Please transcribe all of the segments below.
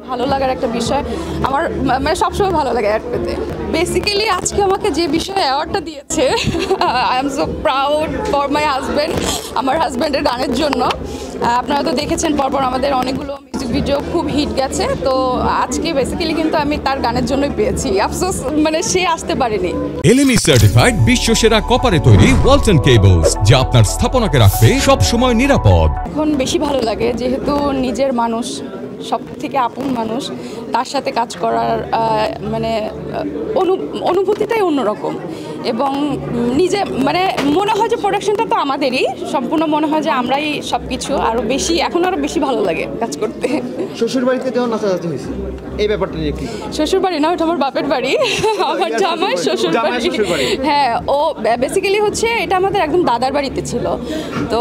ভালো লাগার একটা বিষয় আমার মানে সবসময় ভালো লাগে অ্যাড পেতে। বেসিক্যালি আজকে আমাকে যে বিষয়ে অ্যাওয়ার্ডটা দিয়েছে I am so proud for my husband, আমার হাজব্যান্ডের গানের জন্য। আপনারা তো দেখেছেন পরপর আমাদের অনেকগুলো মিউজিক ভিডিও খুব হিট গেছে, তো আজকে বেসিক্যালি কিন্তু আমি তার গানের জন্যই পেয়েছি। আফসোস মানে সে আসতে পারেনি। এলএমই সার্টিফাইড বিশ্বসেরা কপারে তৈরি ওয়ালটন কেবলস, যা আপনার স্থাপনাকে রাখবে সব সময় নিরাপদ। এখন বেশি ভালো লাগে যেহেতু নিজের মানুষ, সব থেকে আপন মানুষ, তার সাথে কাজ করার মানে অনুভূতিটাই অন্যরকম। এবং নিজে মানে মনে হয় যে প্রোডাকশনটা তো আমাদেরই সম্পূর্ণ, মনে হয় যে আমরাই সব কিছু, আরও বেশি এখন আরও বেশি ভালো লাগে কাজ করতে। শ্বশুর বাড়িতে যখন নাচানাচি হয়েছে এই ব্যাপারটা নিয়ে কি? শ্বশুর বাড়ি না, ওটা আমার বাপের বাড়ি, আমার জামাই শ্বশুর বাড়ি। হ্যাঁ, ও বেসিক্যালি হচ্ছে এটা আমাদের একদম দাদার বাড়িতে ছিল। তো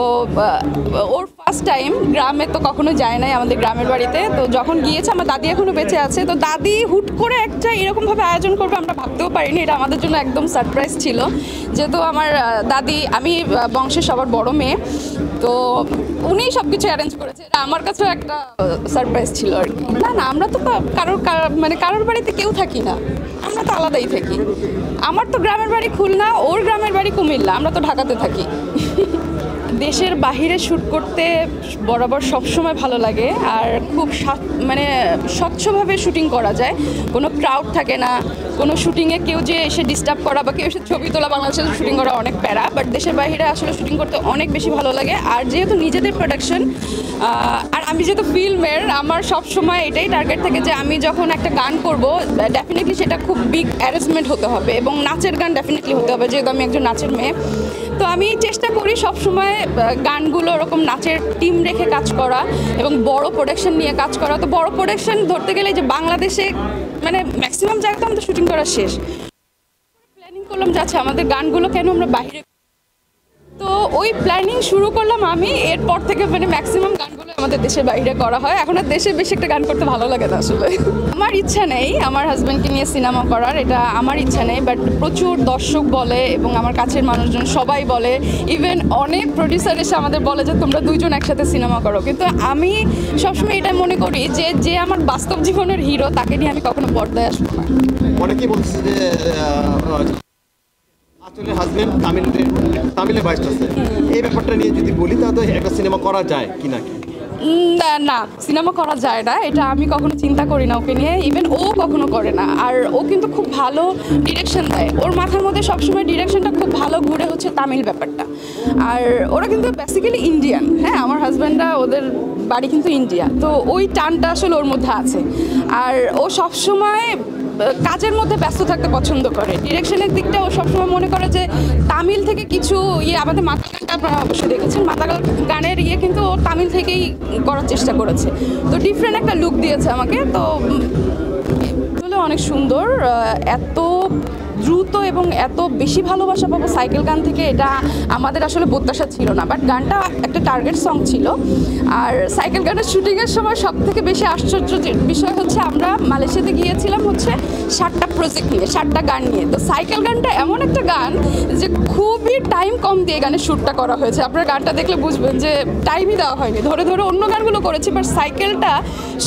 ওর ফার্স্ট টাইম গ্রামে তো কখনো যায় নাই, আমাদের গ্রামের বাড়িতে। তো যখন গিয়েছে, আমার দাদি এখনো বেঁচে আছে, তো দাদি হুট করে একটা এরকমভাবে আয়োজন করবে আমরা ভাবতেও পারিনি। এটা আমাদের জন্য একদম সারপ্রাইজ ছিল, যেহেতু আমার দাদি, আমি বংশের সবার বড় মেয়ে, তো উনিই সব কিছু অ্যারেঞ্জ করেছে। এটা আমার কাছেও একটা সারপ্রাইজ ছিল আর কি। না না, আমরা তো কারোর বাড়িতে কেউ থাকি না, আমরা তো আলাদাই থাকি। আমার তো গ্রামের বাড়ি খুলনা, ওর গ্রামের বাড়ি কুমিল্লা, আমরা তো ঢাকাতে থাকি। দেশের বাহিরে শ্যুট করতে বরাবর সবসময় ভালো লাগে, আর খুব মানে স্বচ্ছভাবে শুটিং করা যায়, কোনো ক্রাউড থাকে না, কোনো শুটিংয়ে কেউ যে এসে ডিস্টার্ব করা বা কেউ এসে ছবি তোলা, বাংলাদেশে শুটিং করা অনেক প্যারা, বাট দেশের বাইরে আসলে শুটিং করতে অনেক বেশি ভালো লাগে। আর যেহেতু নিজেদের প্রোডাকশন, আর আমি যেহেতু ফিল্মের, আমার সবসময় এটাই টার্গেট থাকে যে আমি যখন একটা গান করব ডেফিনেটলি সেটা খুব বিগ অ্যারেঞ্জমেন্ট হতে হবে এবং নাচের গান ডেফিনেটলি হতে হবে, যেহেতু আমি একজন নাচের মেয়ে। তো আমি চেষ্টা করি সবসময় গানগুলো ওরকম নাচের টিম রেখে কাজ করা এবং বড় প্রোডাকশন নিয়ে কাজ করা। তো বড় প্রোডাকশন ধরতে গেলে যে বাংলাদেশে মানে ম্যাক্সিমাম জায়গাতে আমাদের শুটিং করা শেষ। প্ল্যানিং করলাম যাচ্ছে আমাদের গানগুলো কেন আমরা বাইরে, তো ওই প্ল্যানিং শুরু করলাম আমি। এরপর থেকে মানে ম্যাক্সিমাম গানগুলো আমাদের দেশের বাইরে করা হয়। এখন আর দেশে বেশি একটা গান করতে ভালো লাগে না আসলে। আমার ইচ্ছা নেই আমার হাজব্যান্ডকে নিয়ে সিনেমা করার, এটা আমার ইচ্ছা নেই, বাট প্রচুর দর্শক বলে এবং আমার কাছের মানুষজন সবাই বলে, ইভেন অনেক প্রডিউসার এসে আমাদের বলে যে তোমরা দুইজন একসাথে সিনেমা করো। কিন্তু আমি সবসময় এটা মনে করি যে যে আমার বাস্তব জীবনের হিরো, তাকে নিয়ে আমি কখনো পর্দায় আসবো না। অনেকেই বলছে যে আসলে হাজবেন্ড তামিলে বাইস্ট আছে, এই ব্যাপারটা নিয়ে যদি বলি তাহলে একটা সিনেমা করা যায় কি না? না, সিনেমা করা যায় না, এটা আমি কখনো চিন্তা করি না ওকে নিয়ে, ইভেন ও কখনো করে না। আর ও কিন্তু খুব ভালো ডিরেকশন দেয়, ওর মাথার মধ্যে সবসময় ডিরেকশনটা খুব ভালো ঘুরে হচ্ছে তামিল ব্যাপারটা। আর ওরা কিন্তু বেসিক্যালি ইন্ডিয়ান, হ্যাঁ, আমার হাজব্যান্ডরা ওদের বাড়ি কিন্তু ইন্ডিয়া, তো ওই টানটা আসলে ওর মধ্যে আছে। আর ও সবসময় কাজের মধ্যে ব্যস্ত থাকতে পছন্দ করে। ডিরেকশনের দিকটা ও সবসময় মনে করে যে তামিল থেকে কিছু আমাদের মাতাল গানটা আপনারা অবশ্যই দেখেছেন, মাতাল গানের কিন্তু ও তামিল থেকেই করার চেষ্টা করেছে, তো ডিফারেন্ট একটা লুক দিয়েছে আমাকে। তো অনেক সুন্দর, এত দ্রুত এবং এত বেশি ভালোবাসা পাবো সাইকেল গান থেকে, এটা আমাদের আসলে প্রত্যাশা ছিল না, বাট গানটা একটা টার্গেট সং ছিল। আর সাইকেল গানের শুটিংয়ের সময় সব থেকে বেশি আশ্চর্য বিষয় হচ্ছে আমরা মালয়েশিয়াতে গিয়েছিলাম হচ্ছে 7টা প্রজেক্ট নিয়ে, 7টা গান নিয়ে। তো সাইকেল গানটা এমন একটা গান যে খুবই টাইম কম দিয়ে গানের শ্যুটটা করা হয়েছে। আপনার গানটা দেখলে বুঝবেন যে টাইমই দেওয়া হয়নি, ধরে ধরে অন্য গানগুলো করেছি, বাট সাইকেলটা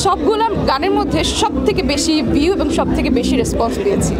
সবগুলো গানের মধ্যে সব থেকে বেশি ভিউ এবং সব থেকে বেশি রেসপন্স পেয়েছি।